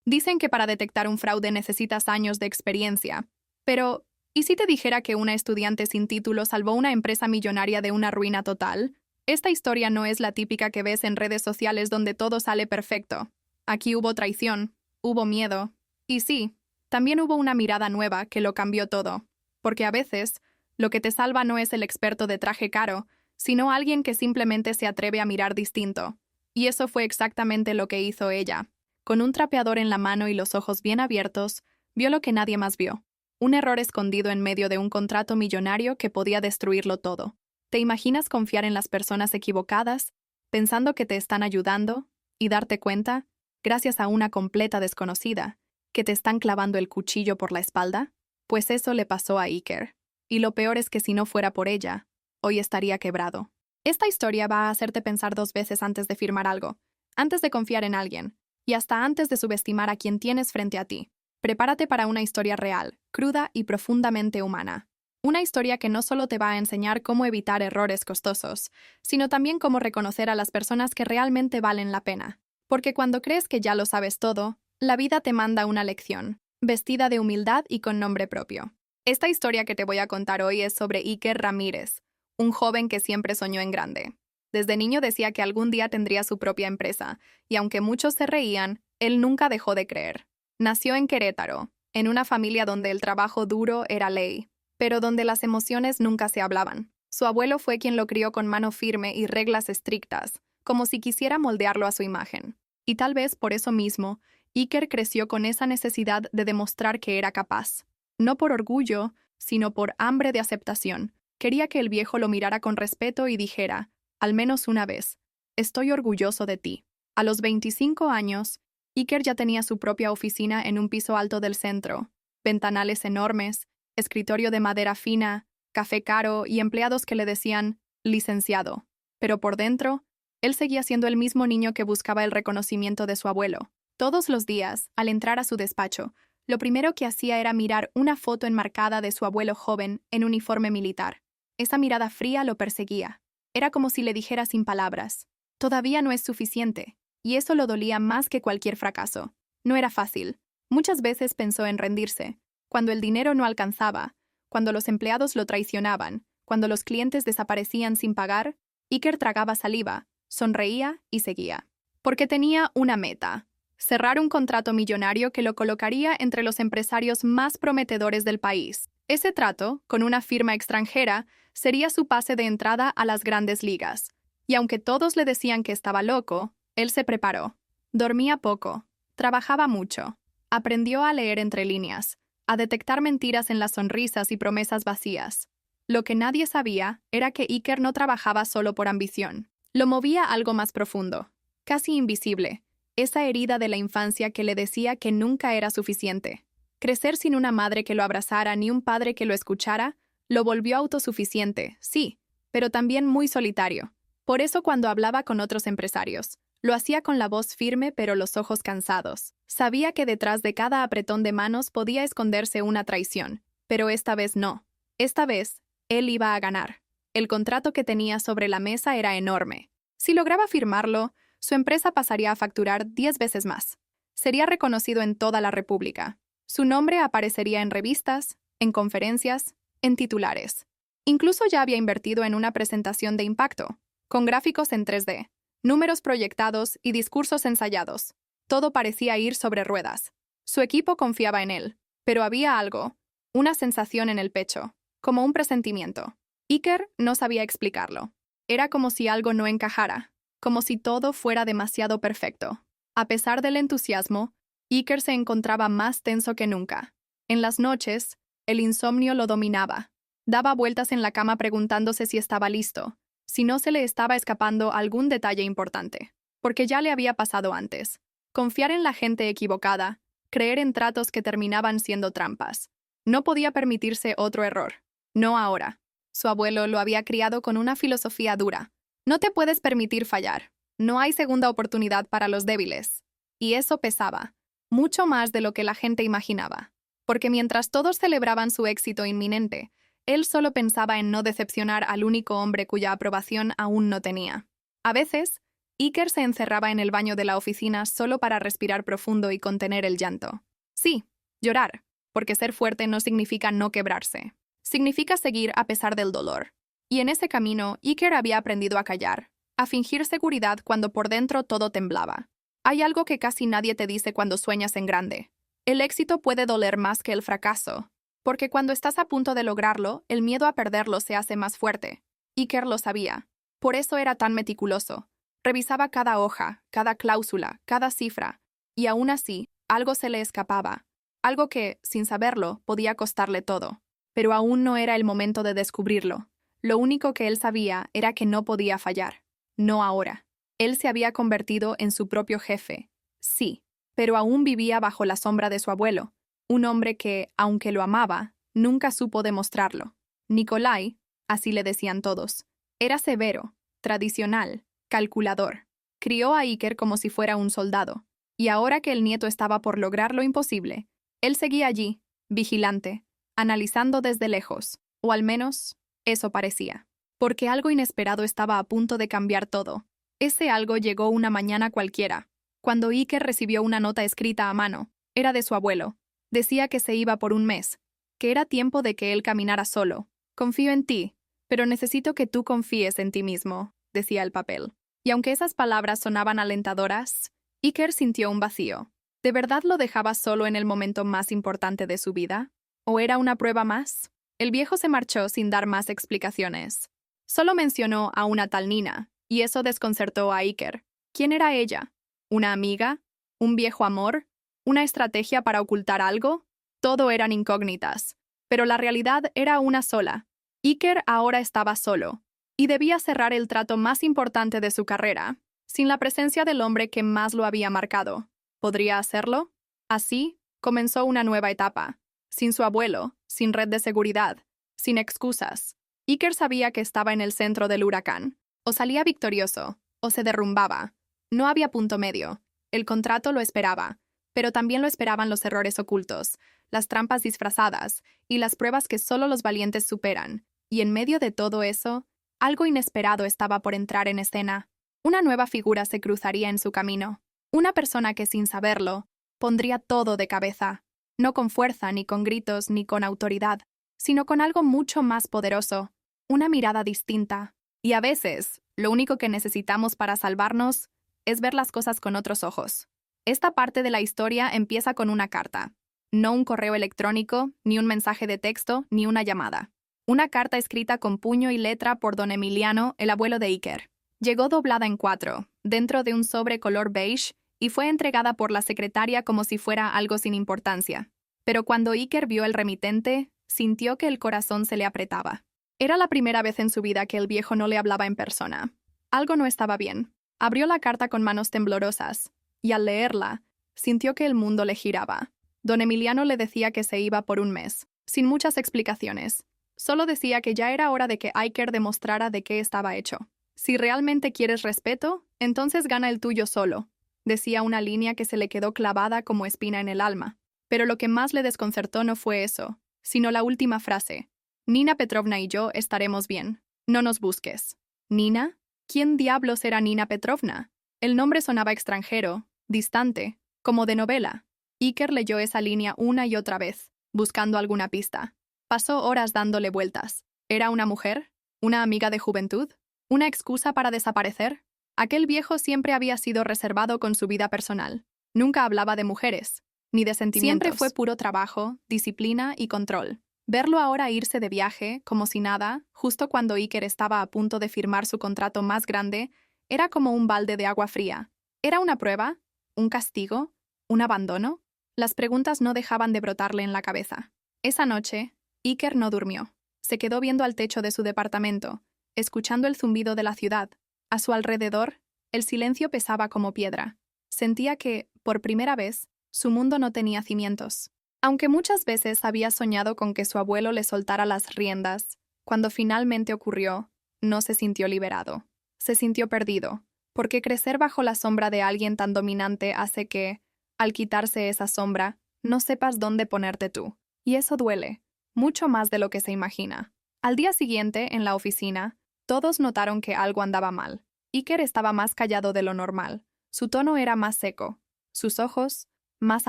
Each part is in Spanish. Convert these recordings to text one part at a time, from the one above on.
Dicen que para detectar un fraude necesitas años de experiencia. Pero, ¿y si te dijera que una estudiante sin título salvó una empresa millonaria de una ruina total? Esta historia no es la típica que ves en redes sociales donde todo sale perfecto. Aquí hubo traición, hubo miedo. Y sí, también hubo una mirada nueva que lo cambió todo. Porque a veces, lo que te salva no es el experto de traje caro, sino alguien que simplemente se atreve a mirar distinto. Y eso fue exactamente lo que hizo ella. Con un trapeador en la mano y los ojos bien abiertos, vio lo que nadie más vio. Un error escondido en medio de un contrato millonario que podía destruirlo todo. ¿Te imaginas confiar en las personas equivocadas, pensando que te están ayudando, y darte cuenta, gracias a una completa desconocida, que te están clavando el cuchillo por la espalda? Pues eso le pasó a Iker. Y lo peor es que si no fuera por ella, hoy estaría quebrado. Esta historia va a hacerte pensar 2 veces antes de firmar algo, antes de confiar en alguien, y hasta antes de subestimar a quien tienes frente a ti. Prepárate para una historia real, cruda y profundamente humana. Una historia que no solo te va a enseñar cómo evitar errores costosos, sino también cómo reconocer a las personas que realmente valen la pena. Porque cuando crees que ya lo sabes todo, la vida te manda una lección, vestida de humildad y con nombre propio. Esta historia que te voy a contar hoy es sobre Iker Ramírez, un joven que siempre soñó en grande. Desde niño decía que algún día tendría su propia empresa, y aunque muchos se reían, él nunca dejó de creer. Nació en Querétaro, en una familia donde el trabajo duro era ley, pero donde las emociones nunca se hablaban. Su abuelo fue quien lo crió con mano firme y reglas estrictas, como si quisiera moldearlo a su imagen. Y tal vez por eso mismo, Iker creció con esa necesidad de demostrar que era capaz. No por orgullo, sino por hambre de aceptación. Quería que el viejo lo mirara con respeto y dijera, al menos una vez, estoy orgulloso de ti. A los 25 años, Iker ya tenía su propia oficina en un piso alto del centro, ventanales enormes, escritorio de madera fina, café caro y empleados que le decían licenciado. Pero por dentro, él seguía siendo el mismo niño que buscaba el reconocimiento de su abuelo. Todos los días, al entrar a su despacho, lo primero que hacía era mirar una foto enmarcada de su abuelo joven en uniforme militar. Esa mirada fría lo perseguía. Era como si le dijera sin palabras, todavía no es suficiente, y eso lo dolía más que cualquier fracaso. No era fácil. Muchas veces pensó en rendirse, cuando el dinero no alcanzaba, cuando los empleados lo traicionaban, cuando los clientes desaparecían sin pagar, Iker tragaba saliva, sonreía y seguía. Porque tenía una meta: cerrar un contrato millonario que lo colocaría entre los empresarios más prometedores del país. Ese trato, con una firma extranjera, sería su pase de entrada a las grandes ligas. Y aunque todos le decían que estaba loco, él se preparó. Dormía poco, trabajaba mucho, aprendió a leer entre líneas, a detectar mentiras en las sonrisas y promesas vacías. Lo que nadie sabía era que Iker no trabajaba solo por ambición. Lo movía algo más profundo, casi invisible, esa herida de la infancia que le decía que nunca era suficiente. Crecer sin una madre que lo abrazara ni un padre que lo escuchara, lo volvió autosuficiente, sí, pero también muy solitario. Por eso cuando hablaba con otros empresarios, lo hacía con la voz firme pero los ojos cansados. Sabía que detrás de cada apretón de manos podía esconderse una traición, pero esta vez no. Esta vez, él iba a ganar. El contrato que tenía sobre la mesa era enorme. Si lograba firmarlo, su empresa pasaría a facturar 10 veces más. Sería reconocido en toda la República. Su nombre aparecería en revistas, en conferencias, en titulares. Incluso ya había invertido en una presentación de impacto, con gráficos en 3D, números proyectados y discursos ensayados. Todo parecía ir sobre ruedas. Su equipo confiaba en él, pero había algo, una sensación en el pecho, como un presentimiento. Iker no sabía explicarlo. Era como si algo no encajara, como si todo fuera demasiado perfecto. A pesar del entusiasmo, Iker se encontraba más tenso que nunca. En las noches, el insomnio lo dominaba. Daba vueltas en la cama preguntándose si estaba listo, si no se le estaba escapando algún detalle importante, porque ya le había pasado antes. Confiar en la gente equivocada, creer en tratos que terminaban siendo trampas. No podía permitirse otro error. No ahora. Su abuelo lo había criado con una filosofía dura. No te puedes permitir fallar. No hay segunda oportunidad para los débiles. Y eso pesaba, mucho más de lo que la gente imaginaba. Porque mientras todos celebraban su éxito inminente, él solo pensaba en no decepcionar al único hombre cuya aprobación aún no tenía. A veces, Iker se encerraba en el baño de la oficina solo para respirar profundo y contener el llanto. Sí, llorar, porque ser fuerte no significa no quebrarse. Significa seguir a pesar del dolor. Y en ese camino, Iker había aprendido a callar, a fingir seguridad cuando por dentro todo temblaba. Hay algo que casi nadie te dice cuando sueñas en grande. El éxito puede doler más que el fracaso, porque cuando estás a punto de lograrlo, el miedo a perderlo se hace más fuerte. Iker lo sabía. Por eso era tan meticuloso. Revisaba cada hoja, cada cláusula, cada cifra, y aún así, algo se le escapaba. Algo que, sin saberlo, podía costarle todo. Pero aún no era el momento de descubrirlo. Lo único que él sabía era que no podía fallar. No ahora. Él se había convertido en su propio jefe. Sí, pero aún vivía bajo la sombra de su abuelo, un hombre que, aunque lo amaba, nunca supo demostrarlo. Nikolai, así le decían todos, era severo, tradicional, calculador. Crió a Iker como si fuera un soldado, y ahora que el nieto estaba por lograr lo imposible, él seguía allí, vigilante, analizando desde lejos, o al menos, eso parecía. Porque algo inesperado estaba a punto de cambiar todo. Ese algo llegó una mañana cualquiera, cuando Iker recibió una nota escrita a mano. Era de su abuelo. Decía que se iba por un mes, que era tiempo de que él caminara solo. Confío en ti, pero necesito que tú confíes en ti mismo, decía el papel. Y aunque esas palabras sonaban alentadoras, Iker sintió un vacío. ¿De verdad lo dejaba solo en el momento más importante de su vida? ¿O era una prueba más? El viejo se marchó sin dar más explicaciones. Solo mencionó a una tal Nina, y eso desconcertó a Iker. ¿Quién era ella? ¿Una amiga? ¿Un viejo amor? ¿Una estrategia para ocultar algo? Todo eran incógnitas, pero la realidad era una sola. Iker ahora estaba solo, y debía cerrar el trato más importante de su carrera, sin la presencia del hombre que más lo había marcado. ¿Podría hacerlo? Así, comenzó una nueva etapa, sin su abuelo, sin red de seguridad, sin excusas. Iker sabía que estaba en el centro del huracán. O salía victorioso, o se derrumbaba. No había punto medio. El contrato lo esperaba, pero también lo esperaban los errores ocultos, las trampas disfrazadas y las pruebas que solo los valientes superan. Y en medio de todo eso, algo inesperado estaba por entrar en escena. Una nueva figura se cruzaría en su camino. Una persona que, sin saberlo, pondría todo de cabeza. No con fuerza, ni con gritos, ni con autoridad, sino con algo mucho más poderoso. Una mirada distinta. Y a veces, lo único que necesitamos para salvarnos es ver las cosas con otros ojos. Esta parte de la historia empieza con una carta. No un correo electrónico, ni un mensaje de texto, ni una llamada. Una carta escrita con puño y letra por don Emiliano, el abuelo de Iker. Llegó doblada en 4, dentro de un sobre color beige, y fue entregada por la secretaria como si fuera algo sin importancia. Pero cuando Iker vio el remitente, sintió que el corazón se le apretaba. Era la primera vez en su vida que el viejo no le hablaba en persona. Algo no estaba bien. Abrió la carta con manos temblorosas, y al leerla, sintió que el mundo le giraba. Don Emiliano le decía que se iba por un mes, sin muchas explicaciones. Solo decía que ya era hora de que Iker demostrara de qué estaba hecho. Si realmente quieres respeto, entonces gana el tuyo solo, decía una línea que se le quedó clavada como espina en el alma. Pero lo que más le desconcertó no fue eso, sino la última frase. Nina Petrovna y yo estaremos bien. No nos busques. ¿Nina? ¿Quién diablos era Nina Petrovna? El nombre sonaba extranjero, distante, como de novela. Iker leyó esa línea una y otra vez, buscando alguna pista. Pasó horas dándole vueltas. ¿Era una mujer? ¿Una amiga de juventud? ¿Una excusa para desaparecer? Aquel viejo siempre había sido reservado con su vida personal. Nunca hablaba de mujeres, ni de sentimientos. Siempre fue puro trabajo, disciplina y control. Verlo ahora irse de viaje, como si nada, justo cuando Iker estaba a punto de firmar su contrato más grande, era como un balde de agua fría. ¿Era una prueba? ¿Un castigo? ¿Un abandono? Las preguntas no dejaban de brotarle en la cabeza. Esa noche, Iker no durmió. Se quedó viendo al techo de su departamento, escuchando el zumbido de la ciudad. A su alrededor, el silencio pesaba como piedra. Sentía que, por primera vez, su mundo no tenía cimientos. Aunque muchas veces había soñado con que su abuelo le soltara las riendas, cuando finalmente ocurrió, no se sintió liberado. Se sintió perdido, porque crecer bajo la sombra de alguien tan dominante hace que, al quitarse esa sombra, no sepas dónde ponerte tú. Y eso duele, mucho más de lo que se imagina. Al día siguiente, en la oficina, todos notaron que algo andaba mal. Iker estaba más callado de lo normal. Su tono era más seco, sus ojos más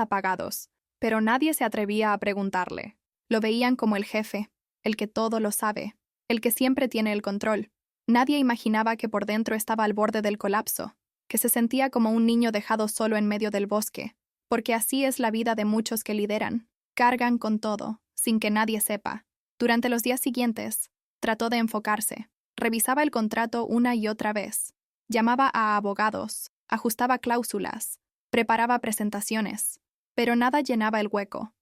apagados, pero nadie se atrevía a preguntarle. Lo veían como el jefe, el que todo lo sabe, el que siempre tiene el control. Nadie imaginaba que por dentro estaba al borde del colapso, que se sentía como un niño dejado solo en medio del bosque, porque así es la vida de muchos que lideran. Cargan con todo, sin que nadie sepa. Durante los días siguientes, trató de enfocarse. Revisaba el contrato una y otra vez. Llamaba a abogados, ajustaba cláusulas, preparaba presentaciones. Pero nada llenaba el hueco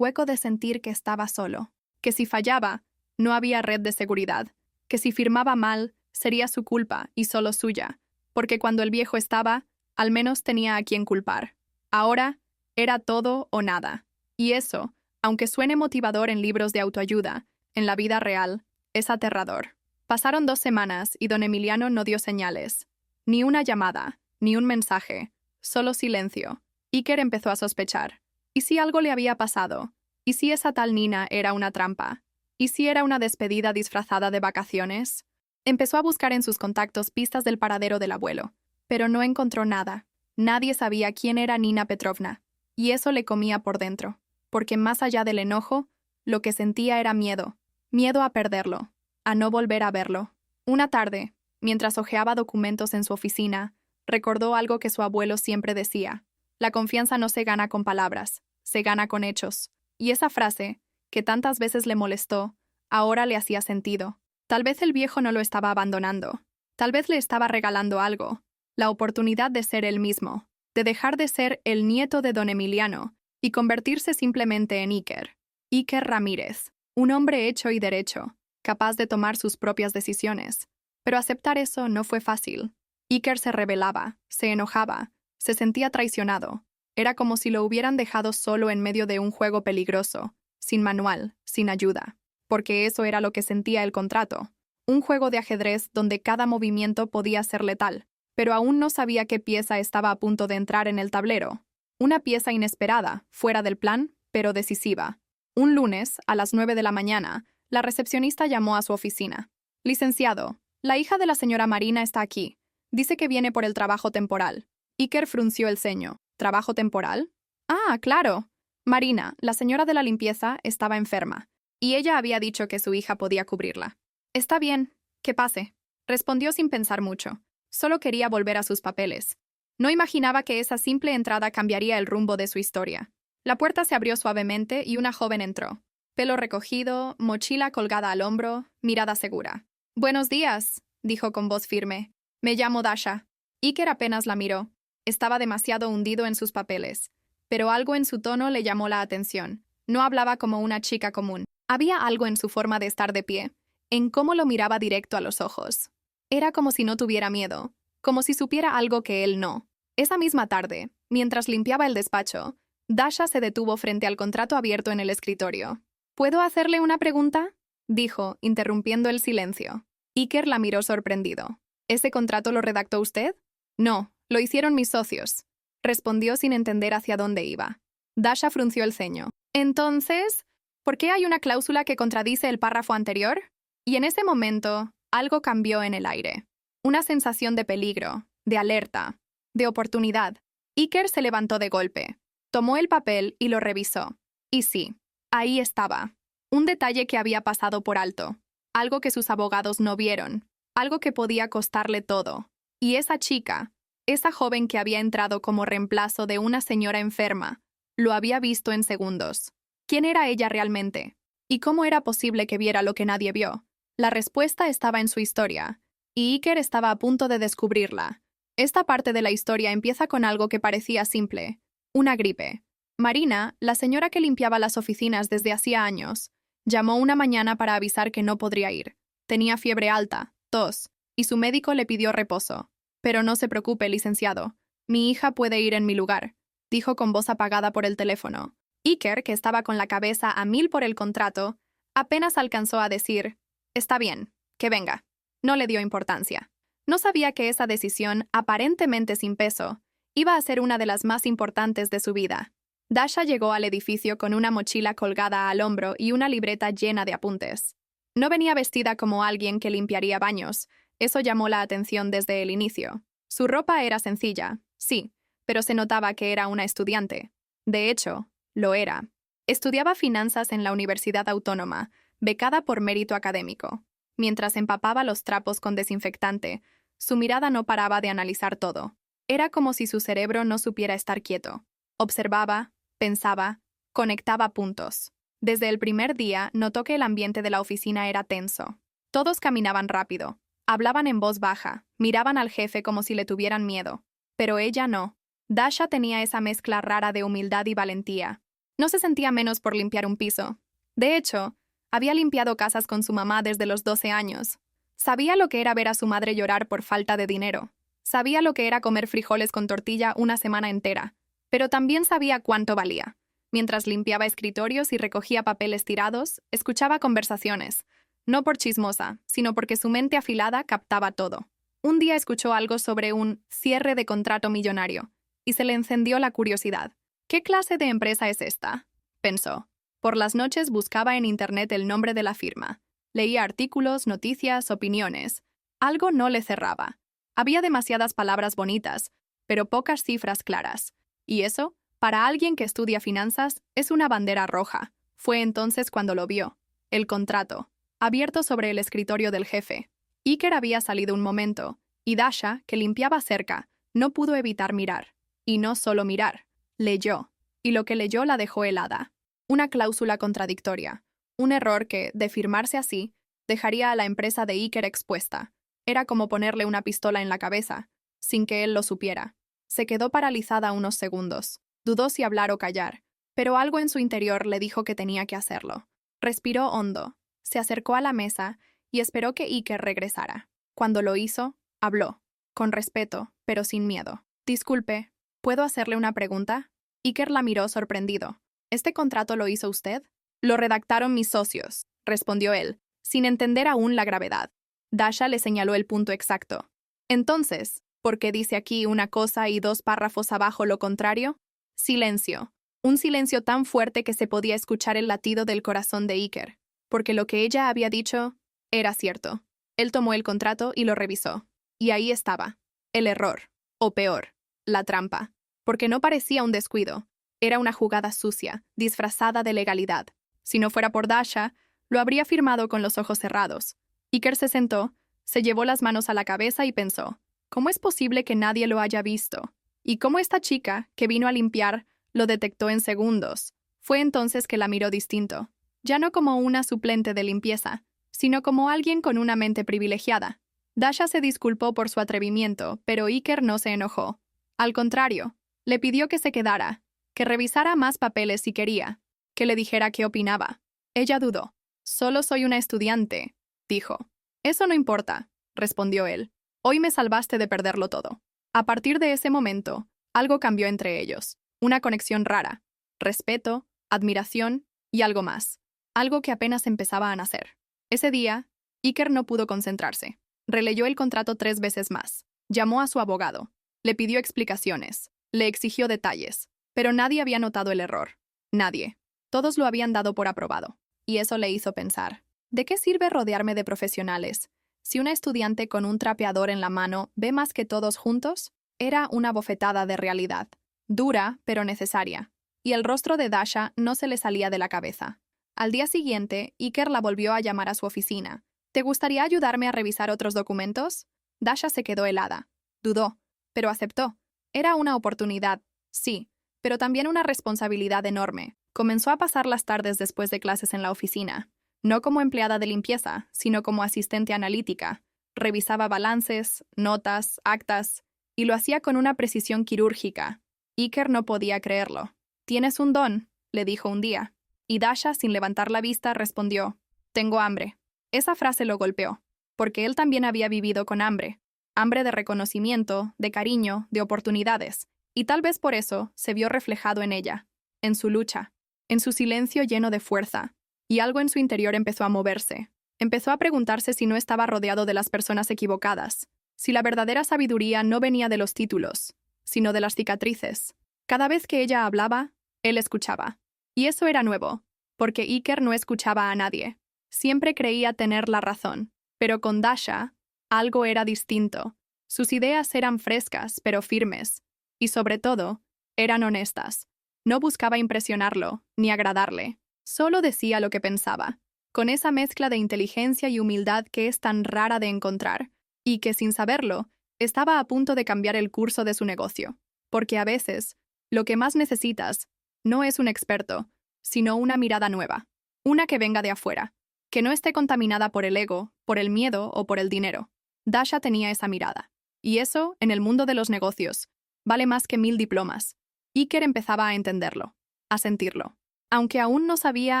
de sentir que estaba solo, que si fallaba, no había red de seguridad, que si firmaba mal, sería su culpa y solo suya, porque cuando el viejo estaba, al menos tenía a quien culpar. Ahora, era todo o nada. Y eso, aunque suene motivador en libros de autoayuda, en la vida real, es aterrador. Pasaron 2 semanas y don Emiliano no dio señales. Ni una llamada, ni un mensaje, solo silencio. Iker empezó a sospechar. ¿Y si algo le había pasado? ¿Y si esa tal Nina era una trampa? ¿Y si era una despedida disfrazada de vacaciones? Empezó a buscar en sus contactos pistas del paradero del abuelo, pero no encontró nada. Nadie sabía quién era Nina Petrovna, y eso le comía por dentro, porque más allá del enojo, lo que sentía era miedo. Miedo a perderlo, a no volver a verlo. Una tarde, mientras hojeaba documentos en su oficina, recordó algo que su abuelo siempre decía. La confianza no se gana con palabras, se gana con hechos. Y esa frase, que tantas veces le molestó, ahora le hacía sentido. Tal vez el viejo no lo estaba abandonando. Tal vez le estaba regalando algo. La oportunidad de ser él mismo, de dejar de ser el nieto de don Emiliano y convertirse simplemente en Iker. Iker Ramírez, un hombre hecho y derecho, capaz de tomar sus propias decisiones. Pero aceptar eso no fue fácil. Iker se rebelaba, se enojaba, se sentía traicionado. Era como si lo hubieran dejado solo en medio de un juego peligroso, sin manual, sin ayuda. Porque eso era lo que sentía el contrato. Un juego de ajedrez donde cada movimiento podía ser letal, pero aún no sabía qué pieza estaba a punto de entrar en el tablero. Una pieza inesperada, fuera del plan, pero decisiva. Un lunes, a las 9 de la mañana, la recepcionista llamó a su oficina. «Licenciado, la hija de la señora Marina está aquí. Dice que viene por el trabajo temporal». Iker frunció el ceño. ¿Trabajo temporal? Ah, claro. Marina, la señora de la limpieza, estaba enferma, y ella había dicho que su hija podía cubrirla. Está bien, que pase, respondió sin pensar mucho. Solo quería volver a sus papeles. No imaginaba que esa simple entrada cambiaría el rumbo de su historia. La puerta se abrió suavemente y una joven entró. Pelo recogido, mochila colgada al hombro, mirada segura. «Buenos días», dijo con voz firme. «Me llamo Dasha». Iker apenas la miró. Estaba demasiado hundido en sus papeles, pero algo en su tono le llamó la atención. No hablaba como una chica común. Había algo en su forma de estar de pie, en cómo lo miraba directo a los ojos. Era como si no tuviera miedo, como si supiera algo que él no. Esa misma tarde, mientras limpiaba el despacho, Dasha se detuvo frente al contrato abierto en el escritorio. «¿Puedo hacerle una pregunta?», dijo, interrumpiendo el silencio. Iker la miró sorprendido. «¿Ese contrato lo redactó usted?» «No, lo hicieron mis socios», respondió sin entender hacia dónde iba. Dasha frunció el ceño. «Entonces, ¿por qué hay una cláusula que contradice el párrafo anterior?» Y en ese momento, algo cambió en el aire. Una sensación de peligro, de alerta, de oportunidad. Iker se levantó de golpe. Tomó el papel y lo revisó. Y sí, ahí estaba. Un detalle que había pasado por alto. Algo que sus abogados no vieron. Algo que podía costarle todo. Y esa chica, esa joven que había entrado como reemplazo de una señora enferma, lo había visto en segundos. ¿Quién era ella realmente? ¿Y cómo era posible que viera lo que nadie vio? La respuesta estaba en su historia, y Iker estaba a punto de descubrirla. Esta parte de la historia empieza con algo que parecía simple: una gripe. Marina, la señora que limpiaba las oficinas desde hacía años, llamó una mañana para avisar que no podría ir. Tenía fiebre alta, tos, y su médico le pidió reposo. «Pero no se preocupe, licenciado. Mi hija puede ir en mi lugar», dijo con voz apagada por el teléfono. Iker, que estaba con la cabeza a 1000 por el contrato, apenas alcanzó a decir: «Está bien, que venga». No le dio importancia. No sabía que esa decisión, aparentemente sin peso, iba a ser una de las más importantes de su vida. Dasha llegó al edificio con una mochila colgada al hombro y una libreta llena de apuntes. No venía vestida como alguien que limpiaría baños, Eso llamó la atención desde el inicio. Su ropa era sencilla, sí, pero se notaba que era una estudiante. De hecho, lo era. Estudiaba finanzas en la Universidad Autónoma, becada por mérito académico. Mientras empapaba los trapos con desinfectante, su mirada no paraba de analizar todo. Era como si su cerebro no supiera estar quieto. Observaba, pensaba, conectaba puntos. Desde el primer día notó que el ambiente de la oficina era tenso. Todos caminaban rápido, hablaban en voz baja, miraban al jefe como si le tuvieran miedo. Pero ella no. Dasha tenía esa mezcla rara de humildad y valentía. No se sentía menos por limpiar un piso. De hecho, había limpiado casas con su mamá desde los 12 años. Sabía lo que era ver a su madre llorar por falta de dinero. Sabía lo que era comer frijoles con tortilla una semana entera. Pero también sabía cuánto valía. Mientras limpiaba escritorios y recogía papeles tirados, escuchaba conversaciones. No por chismosa, sino porque su mente afilada captaba todo. Un día escuchó algo sobre un cierre de contrato millonario, y se le encendió la curiosidad. ¿Qué clase de empresa es esta?, pensó. Por las noches buscaba en internet el nombre de la firma. Leía artículos, noticias, opiniones. Algo no le cerraba. Había demasiadas palabras bonitas, pero pocas cifras claras. Y eso, para alguien que estudia finanzas, es una bandera roja. Fue entonces cuando lo vio. El contrato, abierto sobre el escritorio del jefe. Iker había salido un momento, y Dasha, que limpiaba cerca, no pudo evitar mirar. Y no solo mirar. Leyó. Y lo que leyó la dejó helada. Una cláusula contradictoria. Un error que, de firmarse así, dejaría a la empresa de Iker expuesta. Era como ponerle una pistola en la cabeza, sin que él lo supiera. Se quedó paralizada unos segundos. Dudó si hablar o callar, pero algo en su interior le dijo que tenía que hacerlo. Respiró hondo, se acercó a la mesa y esperó que Iker regresara. Cuando lo hizo, habló, con respeto, pero sin miedo. Disculpe, ¿puedo hacerle una pregunta? Iker la miró sorprendido. ¿Este contrato lo hizo usted? Lo redactaron mis socios, respondió él, sin entender aún la gravedad. Dasha le señaló el punto exacto. Entonces, ¿por qué dice aquí una cosa y 2 párrafos abajo lo contrario? Silencio. Un silencio tan fuerte que se podía escuchar el latido del corazón de Iker, porque lo que ella había dicho era cierto. Él tomó el contrato y lo revisó. Y ahí estaba. El error. O peor, la trampa. Porque no parecía un descuido. Era una jugada sucia, disfrazada de legalidad. Si no fuera por Dasha, lo habría firmado con los ojos cerrados. Iker se sentó, se llevó las manos a la cabeza y pensó, ¿cómo es posible que nadie lo haya visto? Y cómo esta chica, que vino a limpiar, lo detectó en segundos. Fue entonces que la miró distinto, ya no como una suplente de limpieza, sino como alguien con una mente privilegiada. Dasha se disculpó por su atrevimiento, pero Iker no se enojó. Al contrario, le pidió que se quedara, que revisara más papeles si quería, que le dijera qué opinaba. Ella dudó. «Solo soy una estudiante», dijo. «Eso no importa», respondió él. «Hoy me salvaste de perderlo todo». A partir de ese momento, algo cambió entre ellos. Una conexión rara. Respeto, admiración y algo más. Algo que apenas empezaba a nacer. Ese día, Iker no pudo concentrarse. Releyó el contrato 3 veces más. Llamó a su abogado. Le pidió explicaciones. Le exigió detalles. Pero nadie había notado el error. Nadie. Todos lo habían dado por aprobado. Y eso le hizo pensar. ¿De qué sirve rodearme de profesionales? Si una estudiante con un trapeador en la mano ve más que todos juntos, era una bofetada de realidad. Dura, pero necesaria. Y el rostro de Dasha no se le salía de la cabeza. Al día siguiente, Iker la volvió a llamar a su oficina. ¿Te gustaría ayudarme a revisar otros documentos? Dasha se quedó helada. Dudó, pero aceptó. Era una oportunidad, sí, pero también una responsabilidad enorme. Comenzó a pasar las tardes después de clases en la oficina. No como empleada de limpieza, sino como asistente analítica. Revisaba balances, notas, actas, y lo hacía con una precisión quirúrgica. Iker no podía creerlo. «Tienes un don», le dijo un día. Y Dasha, sin levantar la vista, respondió, «Tengo hambre». Esa frase lo golpeó, porque él también había vivido con hambre. Hambre de reconocimiento, de cariño, de oportunidades. Y tal vez por eso se vio reflejado en ella, en su lucha, en su silencio lleno de fuerza. Y algo en su interior empezó a moverse. Empezó a preguntarse si no estaba rodeado de las personas equivocadas, si la verdadera sabiduría no venía de los títulos, sino de las cicatrices. Cada vez que ella hablaba, él escuchaba. Y eso era nuevo, porque Iker no escuchaba a nadie. Siempre creía tener la razón, pero con Dasha, Algo era distinto. Sus ideas eran frescas, pero firmes. Y sobre todo, eran honestas. No buscaba impresionarlo, ni agradarle. Solo decía lo que pensaba, con esa mezcla de inteligencia y humildad que es tan rara de encontrar, y que, sin saberlo, estaba a punto de cambiar el curso de su negocio. Porque a veces, lo que más necesitas no es un experto, sino una mirada nueva. Una que venga de afuera, que no esté contaminada por el ego, por el miedo o por el dinero. Dasha tenía esa mirada. Y eso, en el mundo de los negocios, vale más que 1000 diplomas. Iker empezaba a entenderlo, a sentirlo. Aunque aún no sabía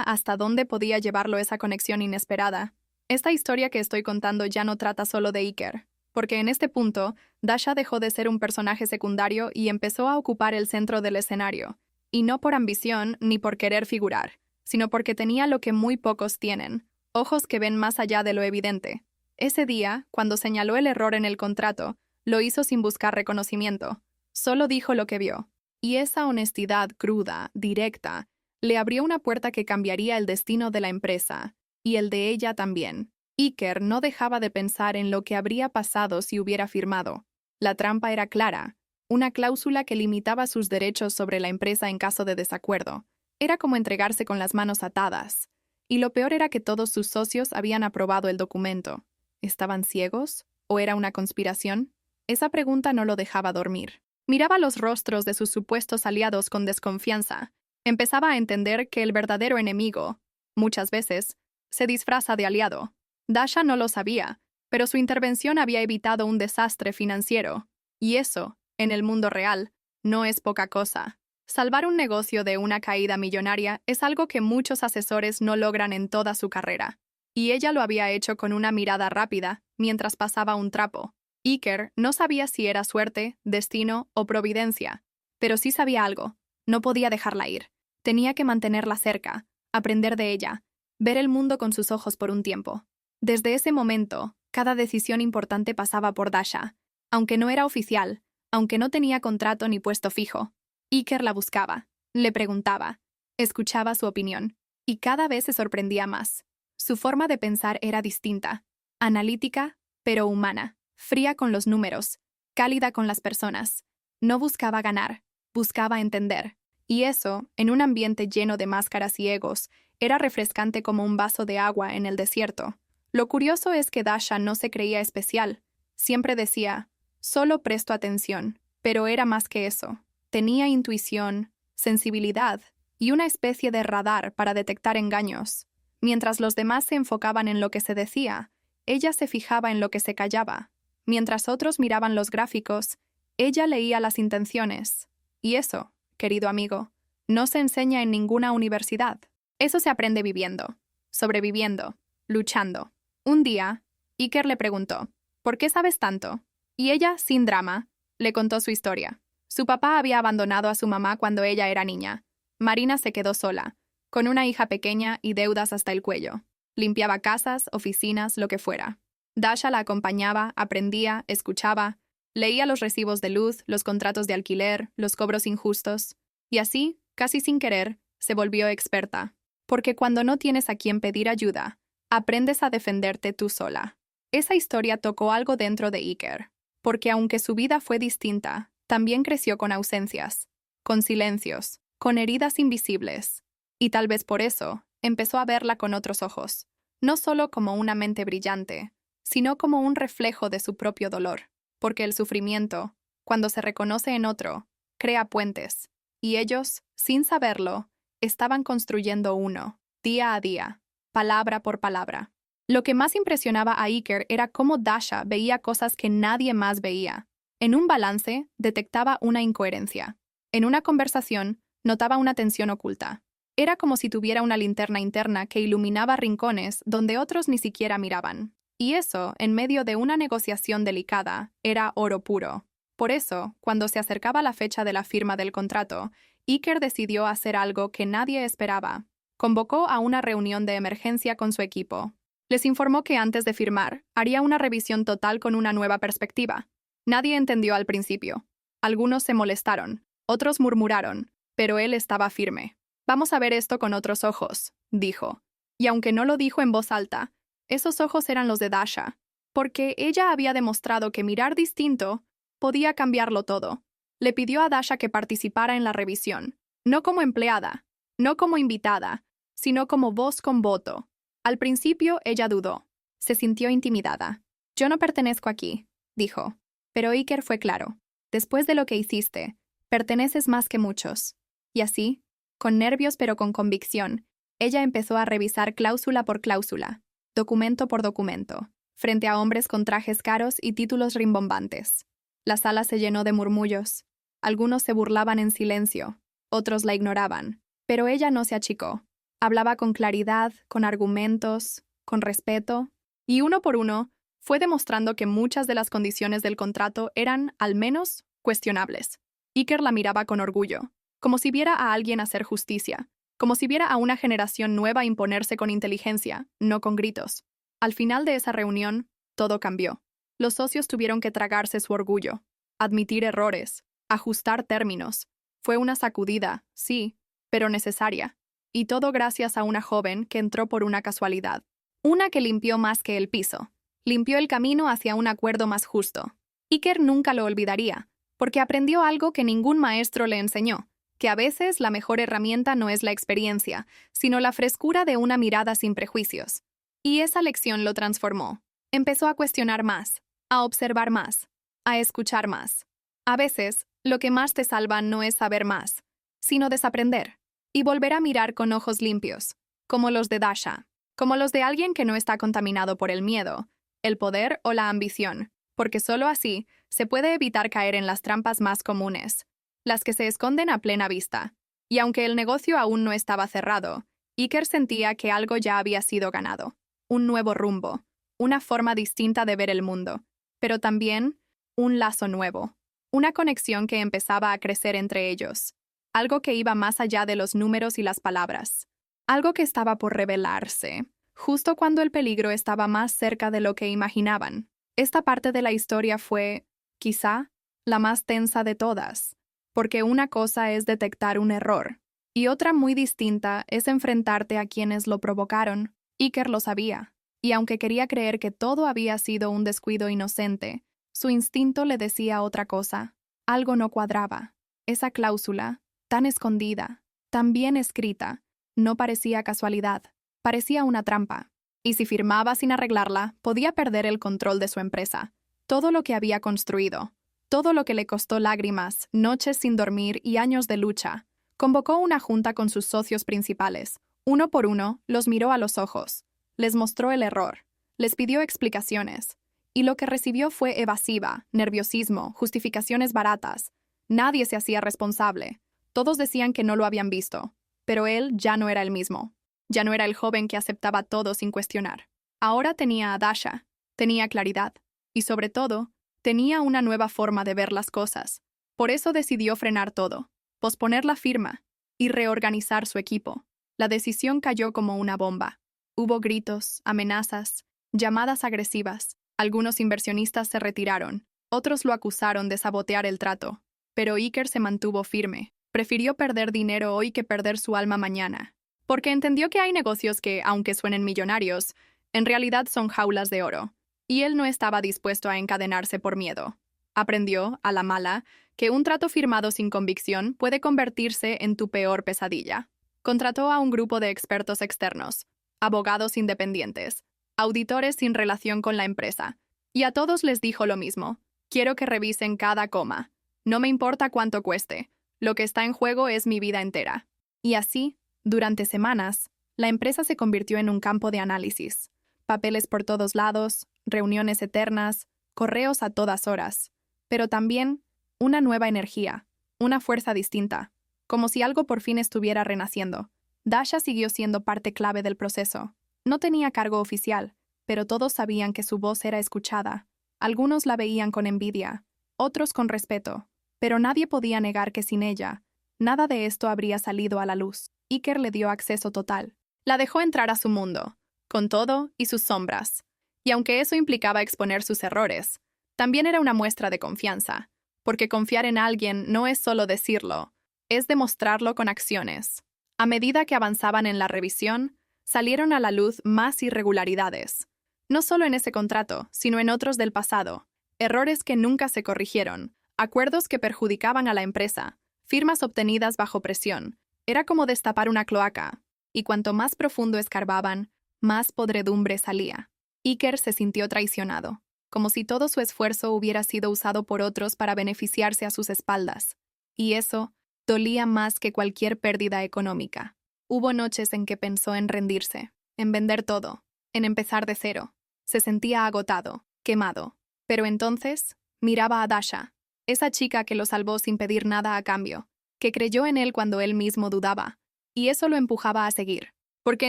hasta dónde podía llevarlo esa conexión inesperada, esta historia que estoy contando ya no trata solo de Iker, porque en este punto, Dasha dejó de ser un personaje secundario y empezó a ocupar el centro del escenario. Y no por ambición ni por querer figurar, sino porque tenía lo que muy pocos tienen, ojos que ven más allá de lo evidente. Ese día, cuando señaló el error en el contrato, lo hizo sin buscar reconocimiento. Solo dijo lo que vio. Y esa honestidad cruda, directa, le abrió una puerta que cambiaría el destino de la empresa, y el de ella también. Iker no dejaba de pensar en lo que habría pasado si hubiera firmado. La trampa era clara, una cláusula que limitaba sus derechos sobre la empresa en caso de desacuerdo. Era como entregarse con las manos atadas. Y lo peor era que todos sus socios habían aprobado el documento. ¿Estaban ciegos? ¿O era una conspiración? Esa pregunta no lo dejaba dormir. Miraba los rostros de sus supuestos aliados con desconfianza. Empezaba a entender que el verdadero enemigo, muchas veces, se disfraza de aliado. Dasha no lo sabía, pero su intervención había evitado un desastre financiero. Y eso, en el mundo real, no es poca cosa. Salvar un negocio de una caída millonaria es algo que muchos asesores no logran en toda su carrera. Y ella lo había hecho con una mirada rápida, mientras pasaba un trapo. Iker no sabía si era suerte, destino o providencia, pero sí sabía algo. No podía dejarla ir. Tenía que mantenerla cerca, aprender de ella, ver el mundo con sus ojos por un tiempo. Desde ese momento, cada decisión importante pasaba por Dasha. Aunque no era oficial, aunque no tenía contrato ni puesto fijo, Iker la buscaba, le preguntaba, escuchaba su opinión, y cada vez se sorprendía más. Su forma de pensar era distinta, analítica, pero humana. Fría con los números, cálida con las personas. No buscaba ganar, buscaba entender. Y eso, en un ambiente lleno de máscaras y egos, era refrescante como un vaso de agua en el desierto. Lo curioso es que Dasha no se creía especial. Siempre decía, solo presto atención, pero era más que eso. Tenía intuición, sensibilidad y una especie de radar para detectar engaños. Mientras los demás se enfocaban en lo que se decía, ella se fijaba en lo que se callaba. Mientras otros miraban los gráficos, ella leía las intenciones. Y eso, querido amigo, no se enseña en ninguna universidad. Eso se aprende viviendo, sobreviviendo, luchando. Un día, Iker le preguntó, ¿por qué sabes tanto? Y ella, sin drama, le contó su historia. Su papá había abandonado a su mamá cuando ella era niña. Marina se quedó sola, con una hija pequeña y deudas hasta el cuello. Limpiaba casas, oficinas, lo que fuera. Dasha la acompañaba, aprendía, escuchaba, leía los recibos de luz, los contratos de alquiler, los cobros injustos. Y así, casi sin querer, se volvió experta. Porque cuando no tienes a quien pedir ayuda, aprendes a defenderte tú sola. Esa historia tocó algo dentro de Iker, porque aunque su vida fue distinta, también creció con ausencias, con silencios, con heridas invisibles. Y tal vez por eso, empezó a verla con otros ojos, no solo como una mente brillante, sino como un reflejo de su propio dolor, porque el sufrimiento, cuando se reconoce en otro, crea puentes, y ellos, sin saberlo, estaban construyendo uno, día a día, palabra por palabra. Lo que más impresionaba a Iker era cómo Dasha veía cosas que nadie más veía. En un balance, detectaba una incoherencia. En una conversación, notaba una tensión oculta. Era como si tuviera una linterna interna que iluminaba rincones donde otros ni siquiera miraban. Y eso, en medio de una negociación delicada, era oro puro. Por eso, cuando se acercaba la fecha de la firma del contrato, Iker decidió hacer algo que nadie esperaba. Convocó a una reunión de emergencia con su equipo. Les informó que antes de firmar, haría una revisión total con una nueva perspectiva. Nadie entendió al principio. Algunos se molestaron, otros murmuraron, pero él estaba firme. Vamos a ver esto con otros ojos, dijo. Y aunque no lo dijo en voz alta, esos ojos eran los de Dasha. porque ella había demostrado que mirar distinto podía cambiarlo todo. Le pidió a Dasha que participara en la revisión, no como empleada, no como invitada, sino como voz con voto. Al principio ella dudó. Se sintió intimidada. «Yo no pertenezco aquí», dijo. Pero Iker fue claro. «Después de lo que hiciste, perteneces más que muchos». Y así, con nervios pero con convicción, ella empezó a revisar cláusula por cláusula, documento por documento, frente a hombres con trajes caros y títulos rimbombantes. La sala se llenó de murmullos. Algunos se burlaban en silencio, otros la ignoraban, pero ella no se achicó. Hablaba con claridad, con argumentos, con respeto, y uno por uno fue demostrando que muchas de las condiciones del contrato eran, al menos, cuestionables. Iker la miraba con orgullo, como si viera a alguien hacer justicia, como si viera a una generación nueva imponerse con inteligencia, no con gritos. Al final de esa reunión, todo cambió. Los socios tuvieron que tragarse su orgullo, admitir errores, ajustar términos. Fue una sacudida, sí, pero necesaria. Y todo gracias a una joven que entró por una casualidad. Una que limpió más que el piso. Limpió el camino hacia un acuerdo más justo. Iker nunca lo olvidaría, porque aprendió algo que ningún maestro le enseñó, que a veces la mejor herramienta no es la experiencia, sino la frescura de una mirada sin prejuicios. Y esa lección lo transformó. Empezó a cuestionar más, a observar más, a escuchar más. A veces, lo que más te salva no es saber más, sino desaprender, y volver a mirar con ojos limpios, como los de Dasha, como los de alguien que no está contaminado por el miedo, el poder o la ambición, porque solo así se puede evitar caer en las trampas más comunes, las que se esconden a plena vista. Y aunque el negocio aún no estaba cerrado, Iker sentía que algo ya había sido ganado, un nuevo rumbo, una forma distinta de ver el mundo, pero también un lazo nuevo, una conexión que empezaba a crecer entre ellos, algo que iba más allá de los números y las palabras, algo que estaba por revelarse, justo cuando el peligro estaba más cerca de lo que imaginaban. Esta parte de la historia fue, quizá, la más tensa de todas, porque una cosa es detectar un error, y otra muy distinta es enfrentarte a quienes lo provocaron. Iker lo sabía, y aunque quería creer que todo había sido un descuido inocente, su instinto le decía otra cosa. Algo no cuadraba. Esa cláusula, tan escondida, tan bien escrita, no parecía casualidad, parecía una trampa. Y si firmaba sin arreglarla, podía perder el control de su empresa, todo lo que había construido, todo lo que le costó lágrimas, noches sin dormir y años de lucha. Convocó una junta con sus socios principales. Uno por uno, los miró a los ojos. Les mostró el error. Les pidió explicaciones. Y lo que recibió fue evasiva, nerviosismo, justificaciones baratas. Nadie se hacía responsable. Todos decían que no lo habían visto. Pero él ya no era el mismo. Ya no era el joven que aceptaba todo sin cuestionar. Ahora tenía a Dasha. Tenía claridad. Y sobre todo, tenía una nueva forma de ver las cosas. Por eso decidió frenar todo, posponer la firma y reorganizar su equipo. La decisión cayó como una bomba. Hubo gritos, amenazas, llamadas agresivas. Algunos inversionistas se retiraron, otros lo acusaron de sabotear el trato. Pero Iker se mantuvo firme. Prefirió perder dinero hoy que perder su alma mañana. Porque entendió que hay negocios que, aunque suenen millonarios, en realidad son jaulas de oro. Y él no estaba dispuesto a encadenarse por miedo. Aprendió, a la mala, que un trato firmado sin convicción puede convertirse en tu peor pesadilla. Contrató a un grupo de expertos externos, abogados independientes, auditores sin relación con la empresa, y a todos les dijo lo mismo: quiero que revisen cada coma. No me importa cuánto cueste, lo que está en juego es mi vida entera. Y así, durante semanas, la empresa se convirtió en un campo de análisis. Papeles por todos lados, reuniones eternas, correos a todas horas, pero también una nueva energía, una fuerza distinta, como si algo por fin estuviera renaciendo. Dasha siguió siendo parte clave del proceso. No tenía cargo oficial, pero todos sabían que su voz era escuchada. Algunos la veían con envidia, otros con respeto, pero nadie podía negar que sin ella, nada de esto habría salido a la luz. Iker le dio acceso total. La dejó entrar a su mundo, con todo y sus sombras. Y aunque eso implicaba exponer sus errores, también era una muestra de confianza, porque confiar en alguien no es solo decirlo, es demostrarlo con acciones. A medida que avanzaban en la revisión, salieron a la luz más irregularidades. No solo en ese contrato, sino en otros del pasado. Errores que nunca se corrigieron, acuerdos que perjudicaban a la empresa, firmas obtenidas bajo presión. Era como destapar una cloaca, y cuanto más profundo escarbaban, más podredumbre salía. Iker se sintió traicionado, como si todo su esfuerzo hubiera sido usado por otros para beneficiarse a sus espaldas. Y eso dolía más que cualquier pérdida económica. Hubo noches en que pensó en rendirse, en vender todo, en empezar de cero. Se sentía agotado, quemado. Pero entonces miraba a Dasha, esa chica que lo salvó sin pedir nada a cambio, que creyó en él cuando él mismo dudaba, y eso lo empujaba a seguir, porque